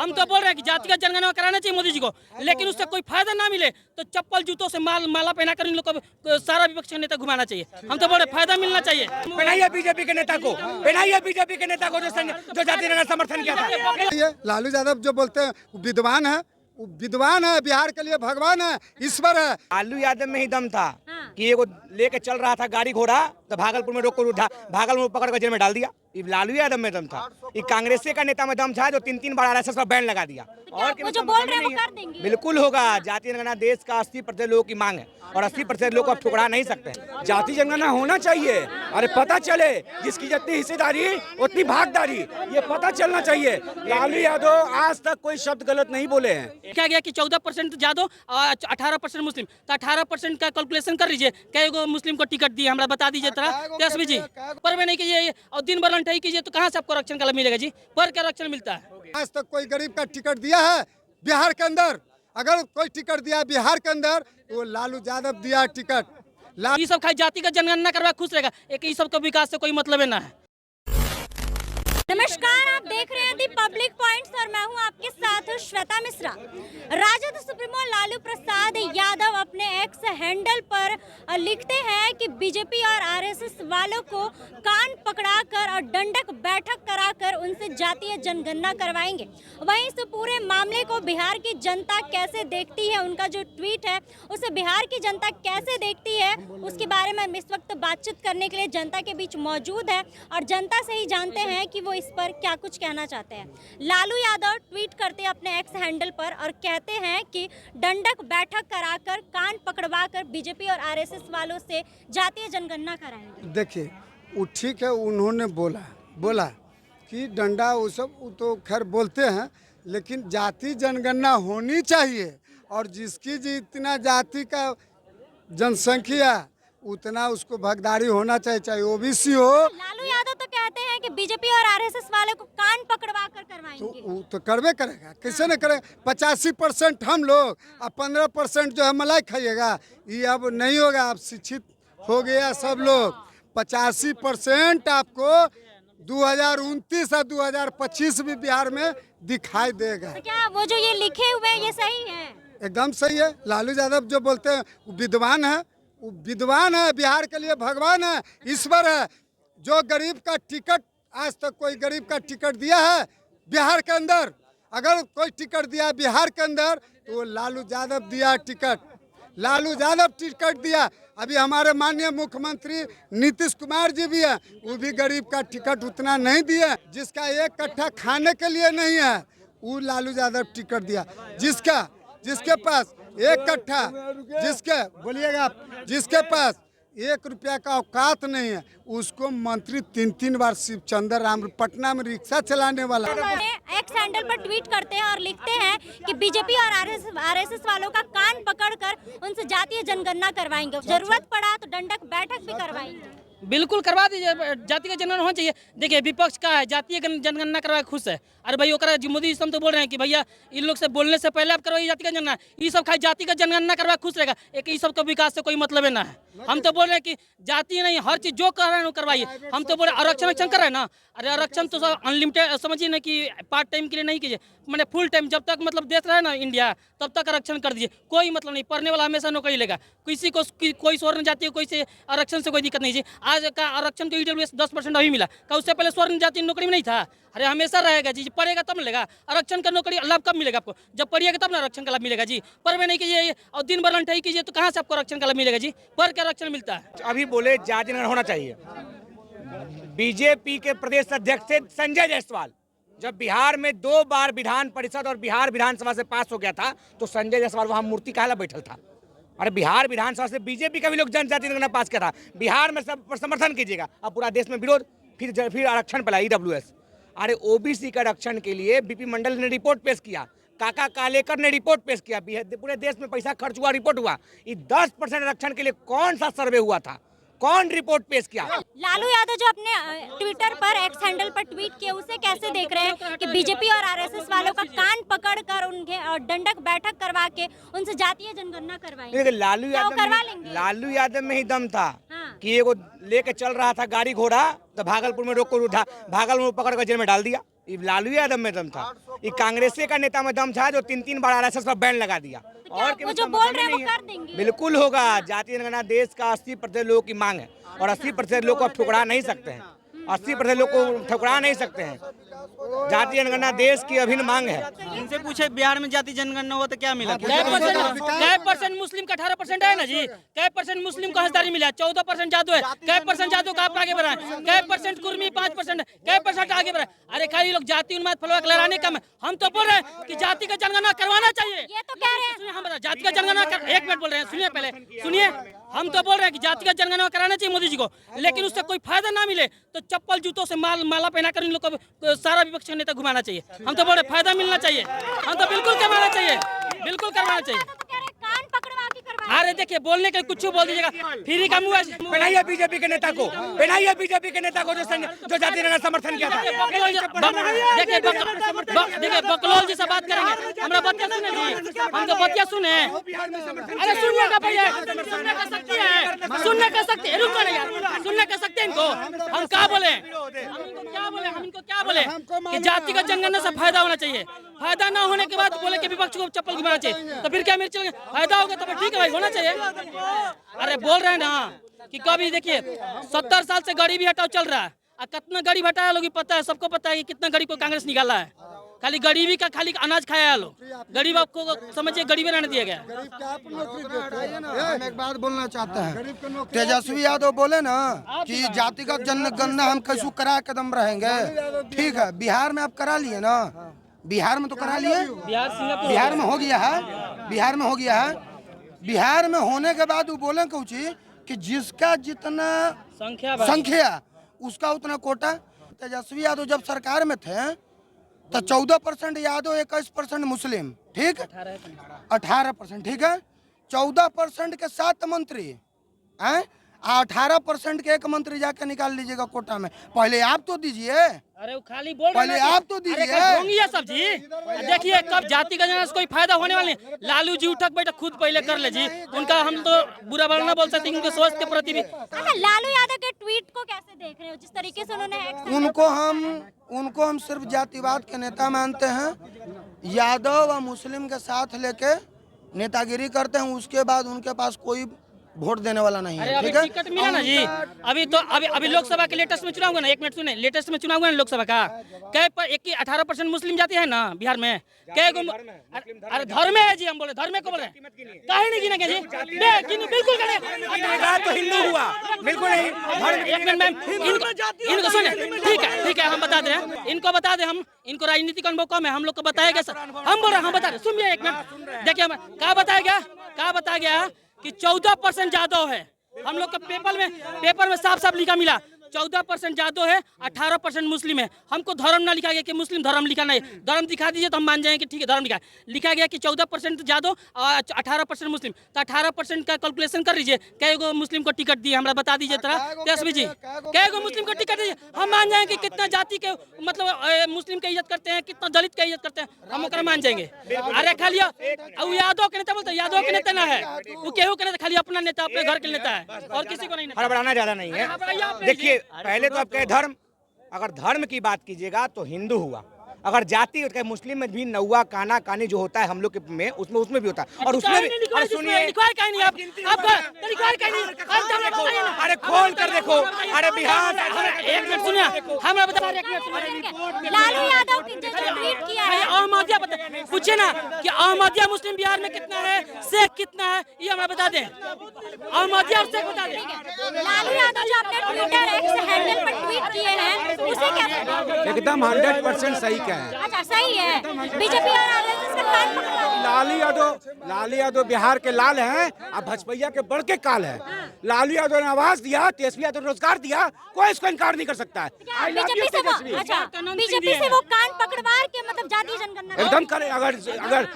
हम तो बोल रहे हैं कि जातिगत जनगणना कराना चाहिए मोदी जी को, लेकिन उससे कोई फायदा ना मिले तो चप्पल जूतों से माला पहना कर इन लोग को सारा विपक्ष के नेता घुमाना चाहिए। हम तो बोल रहे फायदा मिलना चाहिए। पहनाइए बीजेपी के नेता को, पहनाइए बीजेपी के नेता को जो जाति जनगणना समर्थन किया था। लालू यादव जो बोलते हैं विद्वान है, विद्वान है, बिहार के लिए भगवान है, ईश्वर है। लालू यादव में ही दम था कि ये लेके चल रहा था गाड़ी घोड़ा, तो भागलपुर में रोक कर भागलपुर में पकड़ कर जेल में डाल दिया। ये लालू यादव में दम था। ये कांग्रेस का नेता में दम था जो 3 बार आरएसएस पर बैन लगा दिया। और वो जो बोल रहे हैं वो कर देंगे। बिल्कुल होगा। जाति जनगणना देश का 80% लोगों की मांग है और 80% लोग अब ठुकरा नहीं सकते। जाति जनगणना होना चाहिए। अरे पता चले जिसकी जितनी हिस्सेदारी उतनी भागदारी, ये पता चलना चाहिए। लालू यादव आज तक कोई शब्द गलत नहीं बोले हैं। क्या गया कि 14% यादव और 18% मुस्लिम, तो 18% का कैलकुलेशन कर लीजिए, कई मुस्लिम को टिकट दिए हमरा बता दीजिए तरह तेजस्वी जी। पर नहीं कीजिए और दिन भर लंठाई कीजिए तो कहाँ से आपको आरक्षण का लाभ मिलेगा जी? पर क्या आरक्षण मिलता है? आज तक कोई गरीब का टिकट दिया है बिहार के अंदर? अगर कोई टिकट दिया बिहार के अंदर तो लालू यादव दिया टिकट। ये सब खाली जाति का जनगणना करवा खुश रहेगा, एक ये सब का विकास से कोई मतलब ना है। नमस्कार, आप देख रहे हैं दी पब्लिक पॉइंट्स और मैं हूं आपके साथ श्वेता मिश्रा। राजद सुप्रीमो लालू प्रसाद यादव अपने एक्स हैंडल पर लिखते हैं कि बीजेपी और आरएसएस वालों को कान पकड़ाकर और दंडक बैठक कराकर उनसे जातीय जनगणना करवाएंगे। वहीं इस पूरे मामले को बिहार की जनता कैसे देखती है, उनका जो ट्वीट है उसे बिहार की जनता कैसे देखती है, उसके बारे में हम इस वक्त बातचीत करने के लिए जनता के बीच मौजूद है और जनता से ही जानते हैं कि वो इस पर क्या कुछ कहना चाहते हैं। लालू यादव ट्वीट करते हैं अपने एक्स हैंडल पर और कहते हैं कि दंडक बैठक कराकर कान पकड़वाकर बीजेपी और आरएसएस वालों से जातीय जनगणना कराएंगे। देखिए वो ठीक है, उन्होंने बोला कि डंडा वो सब तो खैर बोलते हैं, लेकिन जाति जनगणना होनी चाहिए और जिसकी जितना जाति का जनसंख्या उतना उसको भागीदारी होना चाहिए, चाहे ओबीसी हो। लालू यादव तो कहते हैं कि बीजेपी और आरएसएस वाले को कान पकड़वा कर करवाएंगे। तो करवे करेगा, कैसे न करेगा। 85% हम लोग और 15% जो है मलाई खाइएगा, ये अब नहीं होगा। अब शिक्षित हो गया सब लोग। 85% आपको 2029 और 2025 भी बिहार में दिखाई देगा। तो क्या वो जो ये लिखे हुए हैं ये सही है? एकदम सही है। लालू यादव जो बोलते हैं विद्वान है, विद्वान है, बिहार के लिए भगवान है, ईश्वर है। जो गरीब का टिकट, आज तक कोई गरीब का टिकट दिया है बिहार के अंदर? अगर कोई टिकट दिया बिहार के अंदर तो लालू यादव दिया टिकट। लालू यादव टिकट दिया। अभी हमारे माननीय मुख्यमंत्री नीतीश कुमार जी भी हैं, वो भी गरीब का टिकट उतना नहीं दिए। जिसका एक कट्ठा खाने के लिए नहीं है वो लालू यादव टिकट दिया। जिसके पास एक कट्ठा, जिसके बोलिएगा आप, जिसके पास 1 रुपया का औकात नहीं है उसको मंत्री 3 बार शिवचंद्र राम पटना में रिक्शा चलाने वाला एक्स हैंडल पर ट्वीट करते हैं और लिखते हैं कि बीजेपी और आरएसएस वालों का कान पकड़कर उनसे जातीय जनगणना करवाएंगे, जरूरत पड़ा तो दंडक बैठक भी करवाएंगे। बिल्कुल करवा दीजिए, जातीय जनगणना होना चाहिए। देखिए विपक्ष का है जातीय जनगणना करवा खुश है। अरे भाई ओकरा मोदी जी तो बोल रहे हैं कि भैया इन लोग से बोलने से पहले आप करवाइए जातिगत जनगणना। ये सब खाली जातिगत जनगणना करवा खुश रहेगा, एक ये सब का विकास से कोई मतलब ना है। हम तो बोल रहे हैं कि जाति नहीं, हर चीज जो कर रहे हैं वो करवाइए। हम तो बोल रहे आरक्षण कर रहे हैं ना। अरे आरक्षण तो सब अनलिमिटेड समझिए ना कि पार्ट टाइम के लिए नहीं कीजिए, मैंने फुल टाइम जब तक मतलब देश रहे ना इंडिया तब तक आरक्षण कर दीजिए। कोई मतलब नहीं, पढ़ने वाला हमेशा नौकरी लेगा। किसी को कोई स्वर्ण जाति कोई से आरक्षण से कोई दिक्कत नहीं जी। आज का आरक्षण तो ईडब्ल्यूएस 10% अभी मिला, क्या उससे पहले स्वर्ण जाति नौकरी में नहीं था? अरे हमेशा रहेगा जी, पढ़ेगा तब मिलेगा आरक्षण का। नौकरी लाभ कब मिलेगा आपको? जब पढ़िएगा तब ना आरक्षण का लाभ मिलेगा जी। पढ़वे नहीं कीजिए और दिन भर लंठाई कीजिए तो कहाँ से आपको आरक्षण का लाभ मिलेगा जी? पढ़ के आरक्षण मिलता है। अभी बोले जाति जनगणना होना चाहिए। बीजेपी के प्रदेश अध्यक्ष थे संजय जायसवाल। जब बिहार में 2 बार विधान परिषद और बिहार विधानसभा से पास हो गया था तो संजय जायसवाल वहां मूर्ति काला बैठल था। अरे बिहार विधानसभा से बीजेपी का भी लोग जनजाति जनगणना पास किया था। बिहार में सब समर्थन कीजिएगा, अब पूरा देश में विरोध, फिर आरक्षण पड़ा ईडब्ल्यूएस। अरे ओबीसी का आरक्षण के लिए बीपी मंडल ने रिपोर्ट पेश किया, काका कालेकर ने रिपोर्ट पेश किया, पूरे देश में पैसा खर्च हुआ, रिपोर्ट हुआ। ये 10% आरक्षण के लिए कौन सा सर्वे हुआ था? कौन रिपोर्ट पेश किया? लालू यादव जो अपने ट्विटर पर एक्स हैंडल पर ट्वीट किया उसे कैसे देख रहे हैं कि बीजेपी और आरएसएस वालों का कान पकड़कर उनके दंडक बैठक करवा के उनसे जातीय जनगणना करवाएंगे? लालू यादव में ही दम था कि एगो लेके चल रहा था गाड़ी घोड़ा तो भागलपुर में रोक कर उठा, भागलपुर में पकड़ कर जेल में डाल दिया। ये लालू यादव में दम था, ये कांग्रेसी का नेता में दम था जो 3 बार RSS पर बैन लगा दिया। और वो जो बोल रहे हैं वो कर देंगे? बिल्कुल होगा। जातीय जनगणना देश का 80% लोगों की मांग है और 80% लोग को आप ठुकरा नहीं सकते हैं, 80% लोग को ठुकरा नहीं सकते हैं। जातीय जनगणना देश की अभिन्न मांग है। इनसे पूछे बिहार में जाति जनगणना हुआ तो क्या मिला? कै परसेंट मुस्लिम का 18% है ना जी, कै परसेंट मुस्लिम को हिस्सेदारी मिला, 14% जादू है, कै परसेंट जादू का आप आगे बढ़ाएं, कै परसेंट कुर्मी 5%, कै परसेंट आगे बढ़ाएं। अरे खाली लोग जाति उन्माद फलवाक लहराने कम है। हम तो बोल रहे हैं कि जाति का जनगणना करवाना चाहिए। ये तो कह रहे हैं। सुनिए, हम बता जाति का जनगणना एक मिनट बोल रहे हैं, सुनिए पहले सुनिए। हम तो बोल रहे हैं कि जाति का जनगणना कराना चाहिए मोदी जी को, लेकिन उससे कोई फायदा ना मिले तो चप्पल जूतों से माला पहना कर इन लोग को सारा विपक्ष का नेता घुमाना चाहिए। हम तो बोल रहे फायदा मिलना चाहिए, हम तो बिल्कुल करवाना चाहिए, बिल्कुल करवाना चाहिए। कान पकड़वा के करवाना। अरे देखिए, बोलने के कुछ बोल दीजिएगा, फ्री का मुँह पहनाइए बीजेपी के नेता को, पहनाइए बीजेपी के नेता को जो जाति जनगणना समर्थन किया था। देखिए बकलोल जी से बात करेंगे, हमारा बतिया सुने जी, हमको बतिया सुने। अरे सुनने का भैया, सुनने का शक्ति है, सुनने का शक्ति है। रुको ना यार, सुनने का शक्ति है इनको। हम क्या बोले, हम इनको क्या बोले कि जाति का जनगणना से फायदा होना चाहिए। फायदा ना होने के बाद बोले कि विपक्ष को चप्पल घुमाना चाहिए, तो फिर क्या मिर्च फायदा होगा तो ठीक है भाई, होना चाहिए। अरे बोल रहे हैं ना कि कभी देखिए 70 साल से गरीबी हटाओ चल रहा है, और कितना गरीब हटाया लोग पता है, सबको पता है कि कितना गरीब को कांग्रेस निकाला है। खाली गरीबी का खाली अनाज खाया लोग, गरीब आपको समझिए गरीबी रहने दिया गया। हम एक बात बोलना चाहते हैं, तेजस्वी यादव बोले ना कि जातिगत जनगणना हम कैसे करा के दम रहेंगे। ठीक है, बिहार में आप करा लिए ना, बिहार में तो करा लिए, बिहार में हो गया है, बिहार में हो गया है। बिहार में होने के बाद वो बोले कुछ कि जिसका जितना संख्या उसका उतना कोटा। तेजस्वी यादव जब सरकार में थे तो 14% यादव, 21% मुस्लिम, ठीक, 18%, ठीक है। 14% के 7 मंत्री हैं, 18% के 1 मंत्री जाके निकाल लीजिएगा कोटा में। पहले आप तो दीजिए, अरे वो खाली बोल पहले आप तो दीजिए। सब जी देखिए, कब जाति का जनगणना से कोई फायदा होने वाले नहीं। लालू जी उठक बैठक खुद पहले कर ले जी, उनका हम तो बुरा भला ना बोल सकते, उनके सोच के प्रति भी। अच्छा, लालू यादव के ट्वीट को कैसे देख रहे हो, जिस तरीके से उन्होंने उनको हम सिर्फ जातिवाद के नेता मानते हैं। यादव व मुस्लिम के साथ लेके नेतागिरी करते हैं, उसके बाद उनके पास कोई वोट देने वाला नहीं है। ठीक है, टिकट मिला ना जी। अभी लोकसभा के लेटेस्ट में चुनाव हुआ ना, एक मिनट सुने, लेटेस्ट में चुनाव हुआ ना लोकसभा का, कै पर 18% मुस्लिम जाति है ना बिहार में, कै गो। अरे धर्म है जी, हम बोले धर्म को बोले, काहे नहीं गिनेंगे जी, बिल्कुल करें तो हिंदू हुआ, बिल्कुल नहीं। एक मिनट मैम, इनको सुने, ठीक है, हम बता दें, इनको बता दें, हम इनको राजनीतिक अनुभव कम है, हम लोग को बताया गया। हम बोल रहे हैं, हम बता रहे, सुनिए एक मिनट, देखिए क्या बताया गया कि 14% जादव है। हम लोग के पेपर में साफ लिखा मिला 14% जादव है, 18% मुस्लिम है। हमको धर्म ना लिखा गया कि मुस्लिम धर्म लिखा नहीं, धर्म दिखा दीजिए तो हम मान जाएंगे ठीक है धर्म लिखा गया कि 14% जादव और 18% मुस्लिम। तो 18% का कैलकुलेशन कर लीजिए, कै गो मुस्लिम को टिकट दिए, हमरा बता दीजिए तरह तेजस्वी जी, कै गो मुस्लिम को टिकट दीजिए, हम मान जाएंगे कितना जाति के मतलब मुस्लिम की इज्जत करते हैं, कितना दलित की इज्जत करते हैं, हम ओकरा मान जाएंगे। अरे खाली यादव के नेता बोलते, यादव के नेता ना है वो, केहू के नेता, खाली अपना नेता, अपने घर के नेता है और किसी को नहीं। हड़बड़ाना ज्यादा नहीं है। देखिए पहले तो आप कहे धर्म, अगर धर्म की बात कीजिएगा तो हिंदू हुआ, अगर जाति मुस्लिम में भी नौवा काना कानी जो होता है हम लोग में उसमें भी होता है, और उसमें भी सुनिए, अरे खोल कर देखो, अरे बिहार, एक मिनट सुनिए, हमें बता, लालू यादव की जो ट्वीट किया है, अहमदिया पूछे ना कि अहमदिया मुस्लिम बिहार में कितना है, शेख कितना है, ये हमें बता दें, अहमदिया और शेख बता दें। लालू यादव जो अपने ट्विटर एक्स हैंडल पर ट्वीट किए हैं, उसे क्या एकदम 100% सही है। अच्छा सही है, बीजेपी और आरएसएस का कान पकड़ा। लालू यादव बिहार के लाल हैं, अब भजपैया के बड़ के काल है। लालू यादव ने आवाज दिया, तेजस्वी यादव ने रोजगार दिया, कोई इसको इनकार नहीं कर सकता है। बीजेपी से वो कान पकड़वा के मतलब जाति जनगणना एकदम करे,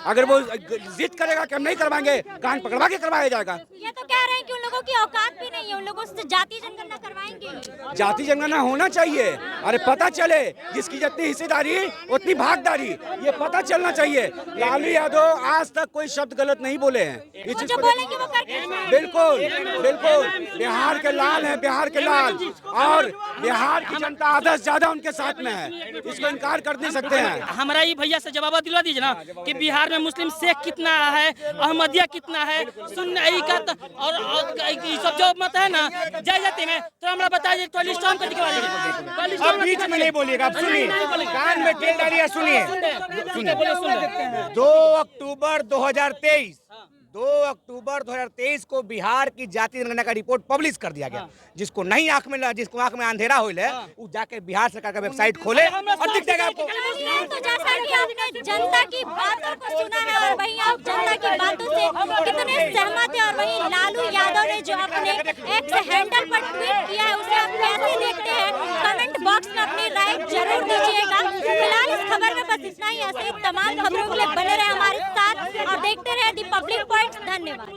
अगर वो जिद करेगा कि हम नहीं करवाएंगे, कान पकड़वा के करवाया जाएगा। ये तो कह रहे हैं कि उन लोगों की औकात भी नहीं है, उन लोगों से जाति जनगणना करवाएंगे। जाति जनगणना होना चाहिए, अरे पता चले जिसकी जितनी हिस्सेदारी उतनी भागदारी, ये पता चलना चाहिए। लालू यादव आज तक कोई शब्द गलत नहीं बोले हैं, जो बोलेंगे वो करके बिल्कुल बिहार के लाल हैं, बिहार के लाल, और बिहार की जनता आधा से ज्यादा उनके साथ में है, इसको इनकार कर नहीं सकते हैं। हमारा ये भैया से जवाब दिलवा दीजिए ना कि बिहार में मुस्लिम शेख कितना है, अहमदिया कितना है, सुन्नी का और ये सब जो मत है ना जय जाति में, तो हमरा बताइए तो लिस्ट हम करके दिखवा दीजिए। अब बीच में नहीं बोलिएगा, आप सुनिए, कान में तेल डालिए, सुनिए। 2 अक्टूबर 2023 को बिहार की जाति जनगणना का रिपोर्ट पब्लिश कर दिया गया। जिसको आंख में अंधेरा हो वो जाके बिहार सरकार का वेबसाइट खोले और दिख जाएगा आपको। तो जैसा कि आपने जनता की बातों को सुना है और वहीं आप जनता की बातों से कितने सहमत है, और वहीं लालू यादव ने जो अपने एक्स हैंडल पर ट्वीट किया है उसे आप कैसे देखते हैं, कमेंट बॉक्स में अपनी राय जरूर दीजिएगा। फिलहाल इस खबर में बस इतना ही। ऐसे तमाम खबरों के लिए बने रहे हमारे साथ और देखते रहे दी पब्लिक पॉइंट। धन्यवाद।